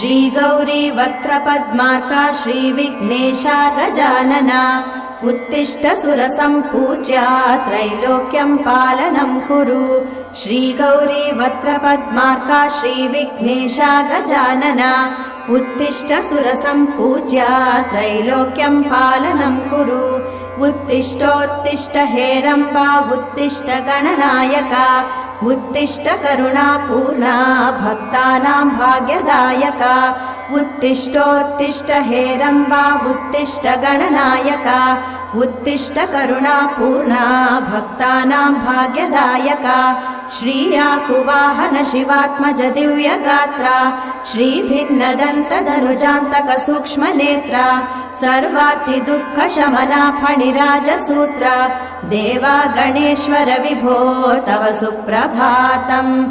श्रीगौरी वक्त्रपद्मार्का श्रीविघ्नेशा गजानना उत्तिष्ठ सुरसम्पूज्या त्रैलोक्यं पालनं कुरु श्रीगौरी वक्त्रपद्मार्का श्रीविघ्नेशा गजानना उत्तिष्ठ सुरसम्पूज्या त्रैलोक्यं पालनं कुरु उत्तिष्ठोत्तिष्ठ हेरम्बा उत्तिष्ठ गणनायका उत्तिष्ठ करुणापूर्णा भक्तानां भाग्यदायका उत्तिष्ठोत्तिष्ठ हेरम्बा उत्तिष्ठ गणनायका उत्तिष्ठ करुणापूर्णा भक्तानां भाग्यदायका श्रीयाकुवाहन शिवात्मज दिव्यगात्रा श्रीभिन्नदन्तधनुजान्तक सूक्ष्मनेत्रा सर्वार्ति दुःख शमना फणिराजसूत्रा देवा गणेश्वर विभो तव सुप्रभातम्।